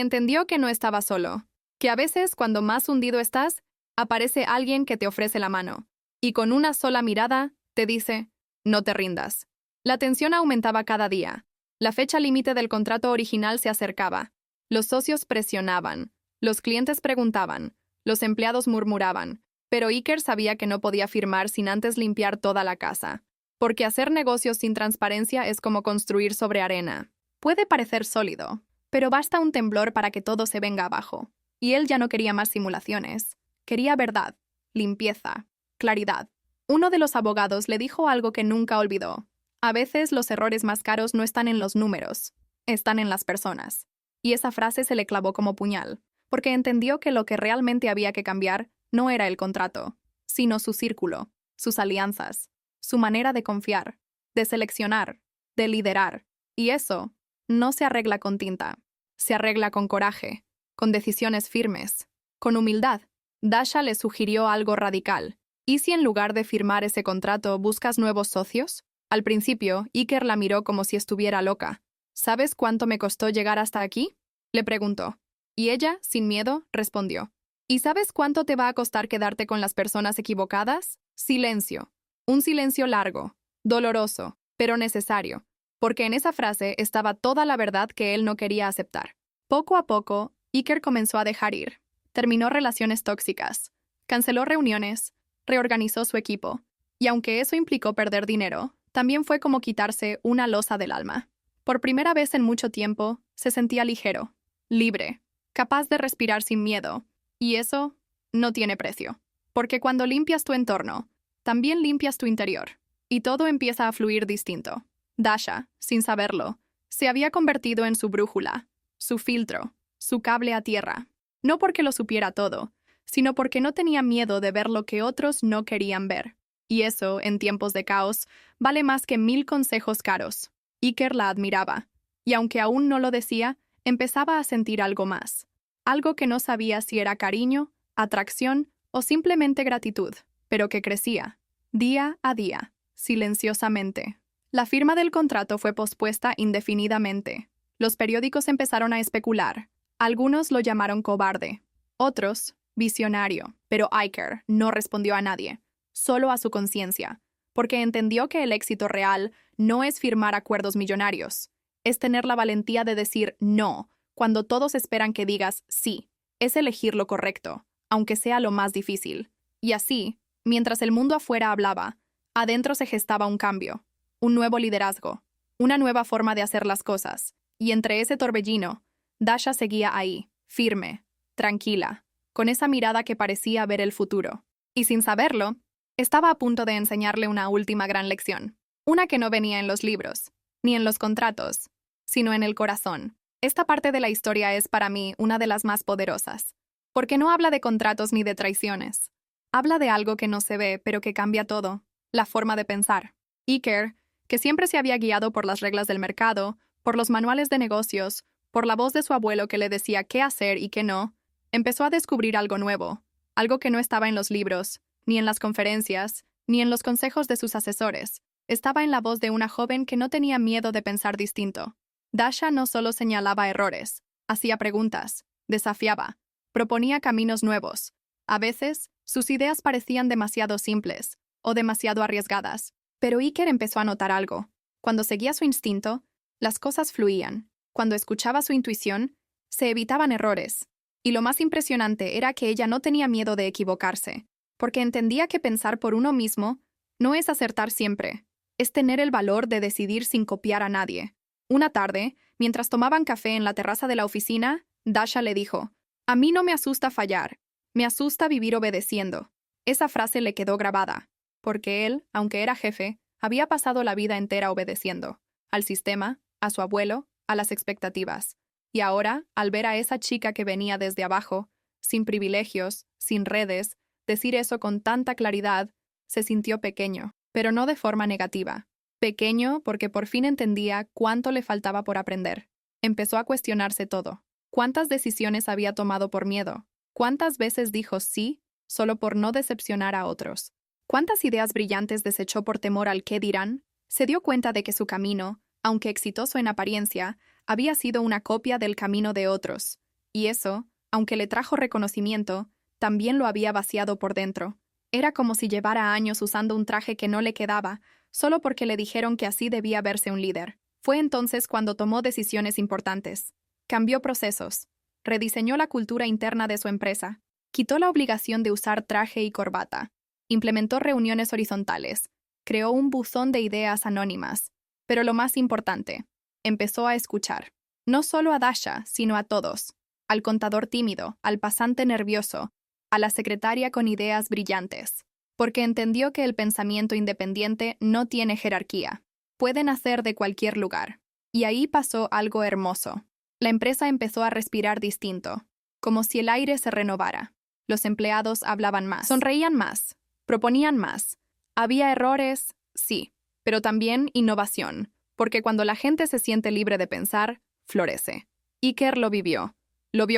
entendió que no estaba solo, que a veces cuando más hundido estás, aparece alguien que te ofrece la mano, y con una sola mirada te dice, no te rindas. La tensión aumentaba cada día. La fecha límite del contrato original se acercaba. Los socios presionaban, los clientes preguntaban, los empleados murmuraban, pero Iker sabía que no podía firmar sin antes limpiar toda la casa, porque hacer negocios sin transparencia es como construir sobre arena. Puede parecer sólido, pero basta un temblor para que todo se venga abajo. Y él ya no quería más simulaciones. Quería verdad, limpieza, claridad. Uno de los abogados le dijo algo que nunca olvidó. A veces los errores más caros no están en los números, están en las personas. Y esa frase se le clavó como puñal, porque entendió que lo que realmente había que cambiar no era el contrato, sino su círculo, sus alianzas, su manera de confiar, de seleccionar, de liderar. Y eso no se arregla con tinta, se arregla con coraje, con decisiones firmes, con humildad. Dasha le sugirió algo radical. ¿Y si en lugar de firmar ese contrato buscas nuevos socios? Al principio, Iker la miró como si estuviera loca. ¿Sabes cuánto me costó llegar hasta aquí?, le preguntó. Y ella, sin miedo, respondió. ¿Y sabes cuánto te va a costar quedarte con las personas equivocadas? Silencio. Un silencio largo, doloroso, pero necesario, porque en esa frase estaba toda la verdad que él no quería aceptar. Poco a poco, Iker comenzó a dejar ir. Terminó relaciones tóxicas, canceló reuniones, reorganizó su equipo, y aunque eso implicó perder dinero, también fue como quitarse una losa del alma. Por primera vez en mucho tiempo, se sentía ligero, libre, capaz de respirar sin miedo, y eso no tiene precio. Porque cuando limpias tu entorno, también limpias tu interior, y todo empieza a fluir distinto. Dasha, sin saberlo, se había convertido en su brújula, su filtro, su cable a tierra. No porque lo supiera todo, sino porque no tenía miedo de ver lo que otros no querían ver. Y eso, en tiempos de caos, vale más que 1000 consejos caros. Iker la admiraba, y aunque aún no lo decía, empezaba a sentir algo más. Algo que no sabía si era cariño, atracción o simplemente gratitud, pero que crecía, día a día, silenciosamente. La firma del contrato fue pospuesta indefinidamente. Los periódicos empezaron a especular. Algunos lo llamaron cobarde, otros, visionario, pero Iker no respondió a nadie, solo a su conciencia, porque entendió que el éxito real no es firmar acuerdos millonarios, es tener la valentía de decir no cuando todos esperan que digas sí, es elegir lo correcto, aunque sea lo más difícil. Y así, mientras el mundo afuera hablaba, adentro se gestaba un cambio, un nuevo liderazgo, una nueva forma de hacer las cosas, y entre ese torbellino, Dasha seguía ahí, firme, tranquila, con esa mirada que parecía ver el futuro. Y sin saberlo, estaba a punto de enseñarle una última gran lección. Una que no venía en los libros, ni en los contratos, sino en el corazón. Esta parte de la historia es para mí una de las más poderosas, porque no habla de contratos ni de traiciones. Habla de algo que no se ve, pero que cambia todo, la forma de pensar. Iker, que siempre se había guiado por las reglas del mercado, por los manuales de negocios, por la voz de su abuelo que le decía qué hacer y qué no, empezó a descubrir algo nuevo, algo que no estaba en los libros, ni en las conferencias, ni en los consejos de sus asesores. Estaba en la voz de una joven que no tenía miedo de pensar distinto. Dasha no solo señalaba errores, hacía preguntas, desafiaba, proponía caminos nuevos. A veces, sus ideas parecían demasiado simples o demasiado arriesgadas, pero Iker empezó a notar algo. Cuando seguía su instinto, las cosas fluían. Cuando escuchaba su intuición, se evitaban errores. Y lo más impresionante era que ella no tenía miedo de equivocarse, porque entendía que pensar por uno mismo no es acertar siempre, es tener el valor de decidir sin copiar a nadie. Una tarde, mientras tomaban café en la terraza de la oficina, Dasha le dijo, «A mí no me asusta fallar, Me asusta vivir obedeciendo. Esa frase le quedó grabada, porque él, aunque era jefe, había pasado la vida entera obedeciendo, al sistema, a su abuelo, a las expectativas. Y ahora, al ver a esa chica que venía desde abajo, sin privilegios, sin redes, decir eso con tanta claridad, se sintió pequeño, pero no de forma negativa. Pequeño porque por fin entendía cuánto le faltaba por aprender. Empezó a cuestionarse todo. ¿Cuántas decisiones había tomado por miedo? ¿Cuántas veces dijo sí solo por no decepcionar a otros? ¿Cuántas ideas brillantes desechó por temor al qué dirán? Se dio cuenta de que su camino, aunque exitoso en apariencia, había sido una copia del camino de otros. Y eso, aunque le trajo reconocimiento, también lo había vaciado por dentro. Era como si llevara años usando un traje que no le quedaba, solo porque le dijeron que así debía verse un líder. Fue entonces cuando tomó decisiones importantes. Cambió procesos. Rediseñó la cultura interna de su empresa. Quitó la obligación de usar traje y corbata. Implementó reuniones horizontales. Creó un buzón de ideas anónimas. Pero lo más importante, empezó a escuchar. No solo a Dasha, sino a todos. Al contador tímido, al pasante nervioso, a la secretaria con ideas brillantes. Porque entendió que el pensamiento independiente no tiene jerarquía. Puede nacer de cualquier lugar. Y ahí pasó algo hermoso. La empresa empezó a respirar distinto, como si el aire se renovara. Los empleados hablaban más, sonreían más, proponían más. Había errores, sí, pero también innovación, porque cuando la gente se siente libre de pensar, florece. Iker lo vio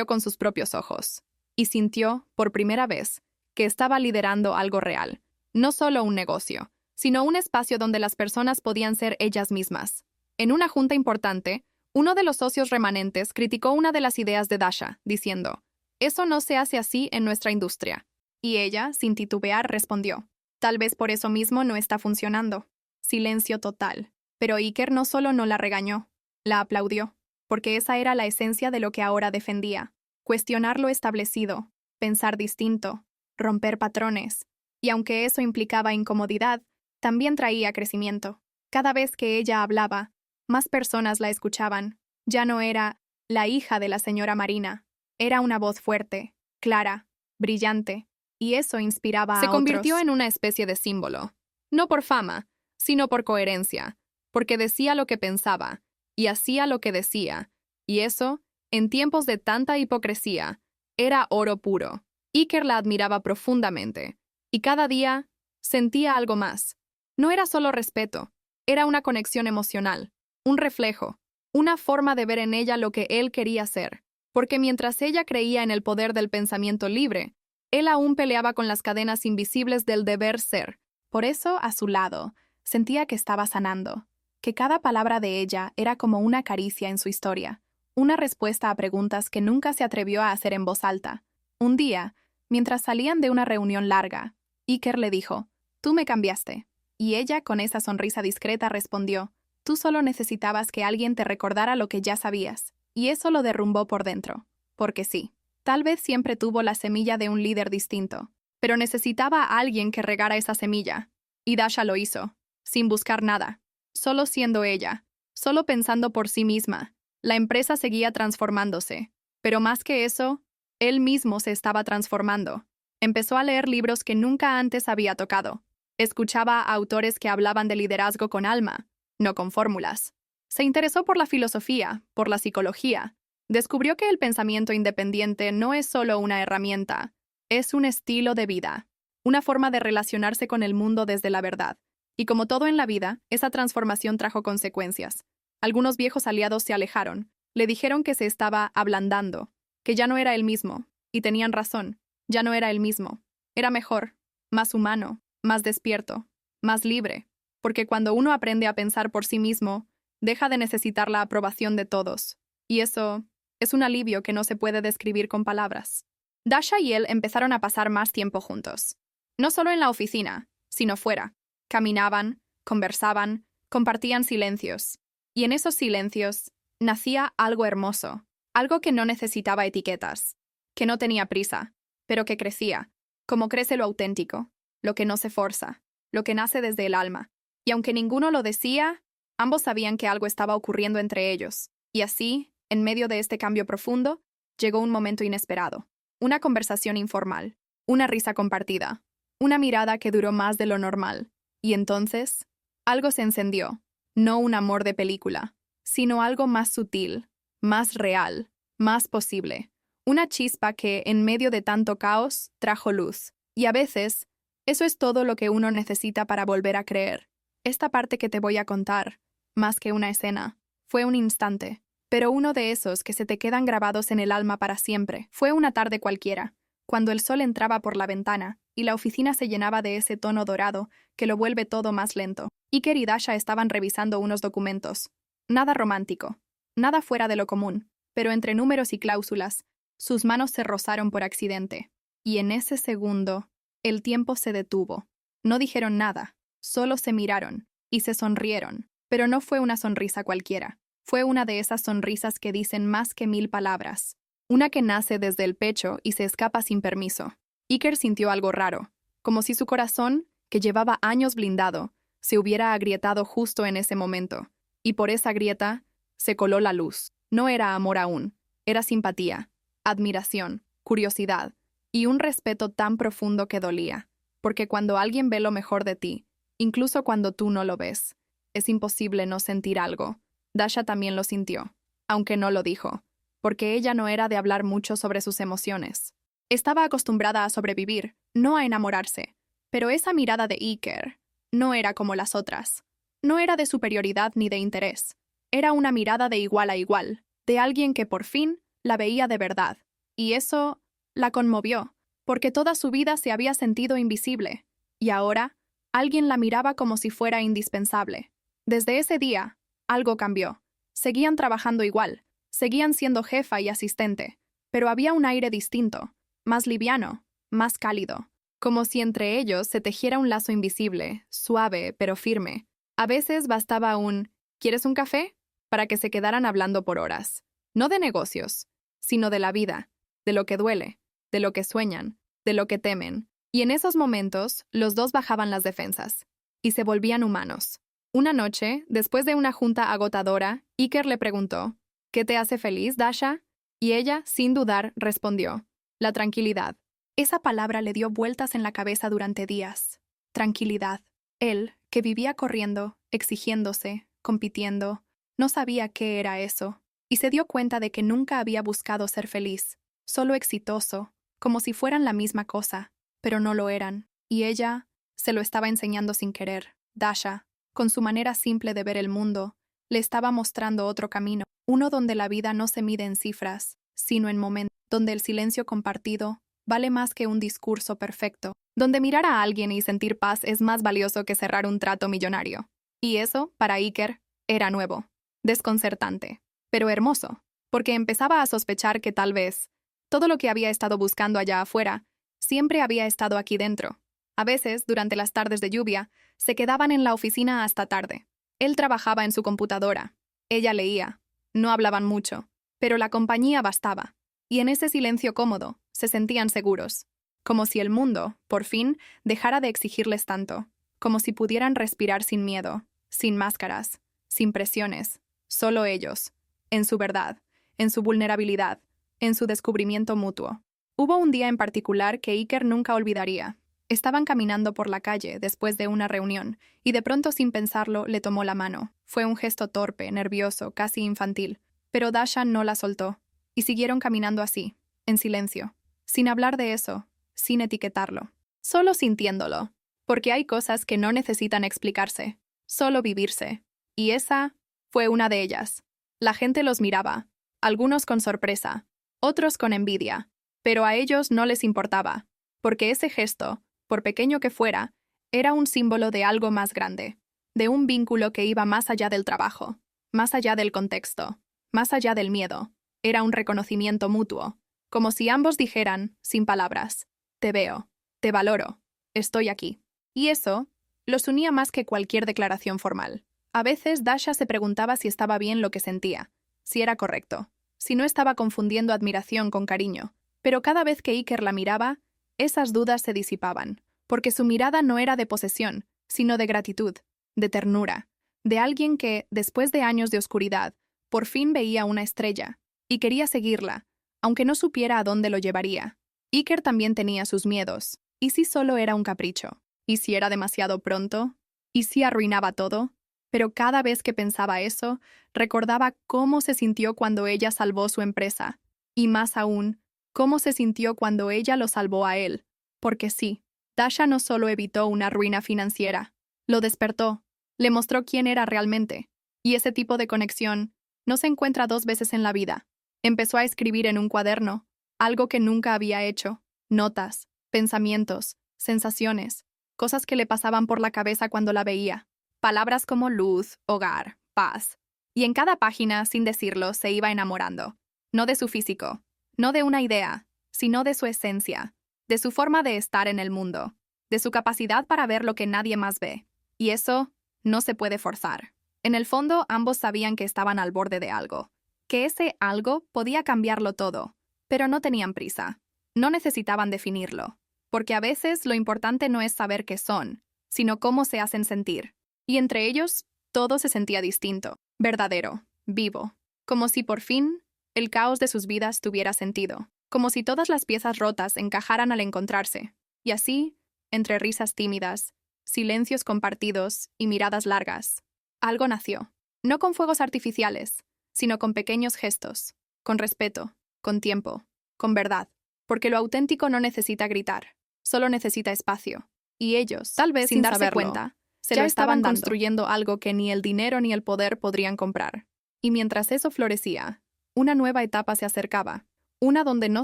con sus propios ojos, y sintió, por primera vez, que estaba liderando algo real, no solo un negocio, sino un espacio donde las personas podían ser ellas mismas. En una junta importante, uno de los socios remanentes criticó una de las ideas de Dasha, diciendo, «Eso no se hace así en nuestra industria». Y ella, sin titubear, respondió, «Tal vez por eso mismo no está funcionando». Silencio total. Pero Iker no solo no la regañó, la aplaudió, porque esa era la esencia de lo que ahora defendía. Cuestionar lo establecido, pensar distinto, romper patrones. Y aunque eso implicaba incomodidad, también traía crecimiento. Cada vez que ella hablaba, más personas la escuchaban. Ya no era la hija de la señora Marina. Era una voz fuerte, clara, brillante, y eso inspiraba a otros. Se convirtió en una especie de símbolo. No por fama, sino por coherencia, porque decía lo que pensaba, y hacía lo que decía, y eso, en tiempos de tanta hipocresía, era oro puro. Iker la admiraba profundamente, y cada día sentía algo más. No era solo respeto, era una conexión emocional, un reflejo, una forma de ver en ella lo que él quería ser, porque mientras ella creía en el poder del pensamiento libre, él aún peleaba con las cadenas invisibles del deber ser. Por eso, a su lado, sentía que estaba sanando, que cada palabra de ella era como una caricia en su historia, una respuesta a preguntas que nunca se atrevió a hacer en voz alta. Un día, mientras salían de una reunión larga, Iker le dijo, «Tú me cambiaste». Y ella, con esa sonrisa discreta, respondió, «Tú solo necesitabas que alguien te recordara lo que ya sabías». Y eso lo derrumbó por dentro. Porque sí, tal vez siempre tuvo la semilla de un líder distinto, pero necesitaba a alguien que regara esa semilla. Y Dasha lo hizo, sin buscar nada, solo siendo ella, solo pensando por sí misma. La empresa seguía transformándose, pero más que eso, él mismo se estaba transformando. Empezó a leer libros que nunca antes había tocado. Escuchaba a autores que hablaban de liderazgo con alma, no con fórmulas. Se interesó por la filosofía, por la psicología. Descubrió que el pensamiento independiente no es solo una herramienta, es un estilo de vida, una forma de relacionarse con el mundo desde la verdad. Y como todo en la vida, esa transformación trajo consecuencias. Algunos viejos aliados se alejaron, le dijeron que se estaba ablandando, que ya no era el mismo, y tenían razón, ya no era el mismo. Era mejor, más humano, más despierto, más libre, porque cuando uno aprende a pensar por sí mismo, deja de necesitar la aprobación de todos. Y eso es un alivio que no se puede describir con palabras. Dasha y él empezaron a pasar más tiempo juntos. No solo en la oficina, sino fuera. Caminaban, conversaban, compartían silencios. Y en esos silencios nacía algo hermoso, algo que no necesitaba etiquetas, que no tenía prisa, pero que crecía, como crece lo auténtico, lo que no se forza, lo que nace desde el alma. Y aunque ninguno lo decía, ambos sabían que algo estaba ocurriendo entre ellos. Y así, en medio de este cambio profundo, llegó un momento inesperado. una conversación informal, una risa compartida, una mirada que duró más de lo normal. Y entonces, algo se encendió, no un amor de película, sino algo más sutil, más real, más posible. Una chispa que, en medio de tanto caos, trajo luz. Y a veces, eso es todo lo que uno necesita para volver a creer. Esta parte que te voy a contar, más que una escena, fue un instante, pero uno de esos que se te quedan grabados en el alma para siempre. Fue una tarde cualquiera, cuando el sol entraba por la ventana y la oficina se llenaba de ese tono dorado que lo vuelve todo más lento. Iker y Dasha estaban revisando unos documentos. Nada romántico, nada fuera de lo común, pero entre números y cláusulas, sus manos se rozaron por accidente. Y en ese segundo, el tiempo se detuvo. No dijeron nada, solo se miraron y se sonrieron. Pero no fue una sonrisa cualquiera. Fue una de esas sonrisas que dicen más que 1000 palabras. Una que nace desde el pecho y se escapa sin permiso. Iker sintió algo raro, como si su corazón, que llevaba años blindado, se hubiera agrietado justo en ese momento. Y por esa grieta se coló la luz. No era amor aún, era simpatía, admiración, curiosidad y un respeto tan profundo que dolía. Porque cuando alguien ve lo mejor de ti, incluso cuando tú no lo ves, es imposible no sentir algo. Dasha también lo sintió, aunque no lo dijo, porque ella no era de hablar mucho sobre sus emociones. Estaba acostumbrada a sobrevivir, no a enamorarse. Pero esa mirada de Iker no era como las otras. No era de superioridad ni de interés. Era una mirada de igual a igual, de alguien que por fin la veía de verdad. Y eso la conmovió, porque toda su vida se había sentido invisible. Y ahora, alguien la miraba como si fuera indispensable. Desde ese día, algo cambió. Seguían trabajando igual, seguían siendo jefa y asistente, pero había un aire distinto, más liviano, más cálido, como si entre ellos se tejiera un lazo invisible, suave pero firme. A veces bastaba un ¿quieres un café? Para que se quedaran hablando por horas. No de negocios, sino de la vida, de lo que duele, de lo que sueñan, de lo que temen. Y en esos momentos, los dos bajaban las defensas y se volvían humanos. Una noche, después de una junta agotadora, Iker le preguntó, ¿qué te hace feliz, Dasha? Y ella, sin dudar, respondió, la tranquilidad. Esa palabra le dio vueltas en la cabeza durante días. Tranquilidad. Él, que vivía corriendo, exigiéndose, compitiendo, no sabía qué era eso, y se dio cuenta de que nunca había buscado ser feliz, solo exitoso, como si fueran la misma cosa, pero no lo eran, y ella se lo estaba enseñando sin querer. Dasha, con su manera simple de ver el mundo, le estaba mostrando otro camino, uno donde la vida no se mide en cifras, sino en momentos, donde el silencio compartido vale más que un discurso perfecto, donde mirar a alguien y sentir paz es más valioso que cerrar un trato millonario. Y eso, para Iker, era nuevo, desconcertante, pero hermoso, porque empezaba a sospechar que tal vez todo lo que había estado buscando allá afuera siempre había estado aquí dentro. A veces, durante las tardes de lluvia, se quedaban en la oficina hasta tarde. Él trabajaba en su computadora. Ella leía. No hablaban mucho, pero la compañía bastaba. Y en ese silencio cómodo, se sentían seguros. Como si el mundo, por fin, dejara de exigirles tanto. Como si pudieran respirar sin miedo, sin máscaras, sin presiones. Solo ellos. En su verdad, en su vulnerabilidad, en su descubrimiento mutuo. Hubo un día en particular que Iker nunca olvidaría. Estaban caminando por la calle después de una reunión, y de pronto sin pensarlo le tomó la mano. Fue un gesto torpe, nervioso, casi infantil, pero Dasha no la soltó, y siguieron caminando así, en silencio, sin hablar de eso, sin etiquetarlo, solo sintiéndolo, porque hay cosas que no necesitan explicarse, solo vivirse, y esa fue una de ellas. La gente los miraba, algunos con sorpresa, otros con envidia, pero a ellos no les importaba, porque ese gesto, por pequeño que fuera, era un símbolo de algo más grande, de un vínculo que iba más allá del trabajo, más allá del contexto, más allá del miedo. Era un reconocimiento mutuo, como si ambos dijeran, sin palabras, te veo, te valoro, estoy aquí. Y eso los unía más que cualquier declaración formal. A veces Dasha se preguntaba si estaba bien lo que sentía, si era correcto, si no estaba confundiendo admiración con cariño, pero cada vez que Iker la miraba, esas dudas se disipaban, porque su mirada no era de posesión, sino de gratitud, de ternura, de alguien que, después de años de oscuridad, por fin veía una estrella, y quería seguirla, aunque no supiera a dónde lo llevaría. Iker también tenía sus miedos. ¿Y si solo era un capricho? ¿Y si era demasiado pronto? ¿Y si arruinaba todo? Pero cada vez que pensaba eso, recordaba cómo se sintió cuando ella salvó su empresa. Y más aún, cómo se sintió cuando ella lo salvó a él. Porque sí, Dasha no solo evitó una ruina financiera, lo despertó, le mostró quién era realmente. Y ese tipo de conexión no se encuentra dos veces en la vida. Empezó a escribir en un cuaderno, algo que nunca había hecho, notas, pensamientos, sensaciones, cosas que le pasaban por la cabeza cuando la veía. Palabras como luz, hogar, paz. Y en cada página, sin decirlo, se iba enamorando. No de su físico, no de una idea, sino de su esencia, de su forma de estar en el mundo, de su capacidad para ver lo que nadie más ve. Y eso no se puede forzar. En el fondo, ambos sabían que estaban al borde de algo, que ese algo podía cambiarlo todo, pero no tenían prisa. No necesitaban definirlo, porque a veces lo importante no es saber qué son, sino cómo se hacen sentir. Y entre ellos, todo se sentía distinto, verdadero, vivo, como si por fin el caos de sus vidas tuviera sentido, como si todas las piezas rotas encajaran al encontrarse. Y así, entre risas tímidas, silencios compartidos y miradas largas, algo nació, no con fuegos artificiales, sino con pequeños gestos, con respeto, con tiempo, con verdad, porque lo auténtico no necesita gritar, solo necesita espacio. Y ellos, tal vez sin darse saberlo, cuenta, ya estaban construyendo algo que ni el dinero ni el poder podrían comprar. Y mientras eso florecía, una nueva etapa se acercaba, una donde no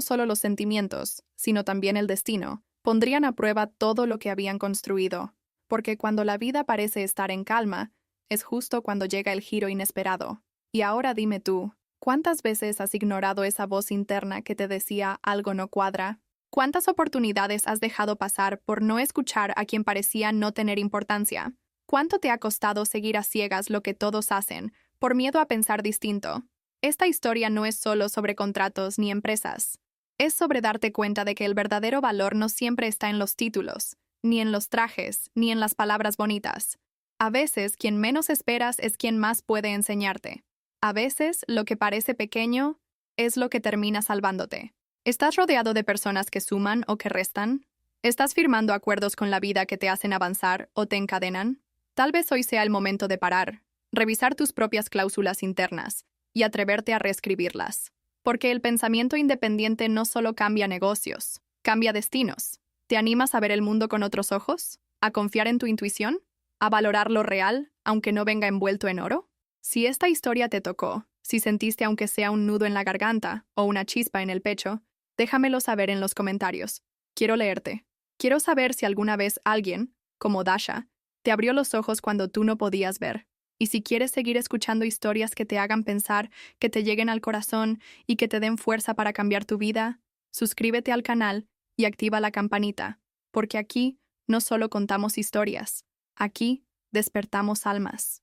solo los sentimientos, sino también el destino, pondrían a prueba todo lo que habían construido. Porque cuando la vida parece estar en calma, es justo cuando llega el giro inesperado. Y ahora dime tú, ¿cuántas veces has ignorado esa voz interna que te decía algo no cuadra? ¿Cuántas oportunidades has dejado pasar por no escuchar a quien parecía no tener importancia? ¿Cuánto te ha costado seguir a ciegas lo que todos hacen, por miedo a pensar distinto? Esta historia no es solo sobre contratos ni empresas. Es sobre darte cuenta de que el verdadero valor no siempre está en los títulos, ni en los trajes, ni en las palabras bonitas. A veces, quien menos esperas es quien más puede enseñarte. A veces, lo que parece pequeño es lo que termina salvándote. ¿Estás rodeado de personas que suman o que restan? ¿Estás firmando acuerdos con la vida que te hacen avanzar o te encadenan? Tal vez hoy sea el momento de parar, revisar tus propias cláusulas internas y atreverte a reescribirlas. Porque el pensamiento independiente no solo cambia negocios, cambia destinos. ¿Te animas a ver el mundo con otros ojos? ¿A confiar en tu intuición? ¿A valorar lo real, aunque no venga envuelto en oro? Si esta historia te tocó, si sentiste aunque sea un nudo en la garganta o una chispa en el pecho, déjamelo saber en los comentarios. Quiero leerte. Quiero saber si alguna vez alguien, como Dasha, te abrió los ojos cuando tú no podías ver. Y si quieres seguir escuchando historias que te hagan pensar, que te lleguen al corazón y que te den fuerza para cambiar tu vida, suscríbete al canal y activa la campanita, porque aquí no solo contamos historias, aquí despertamos almas.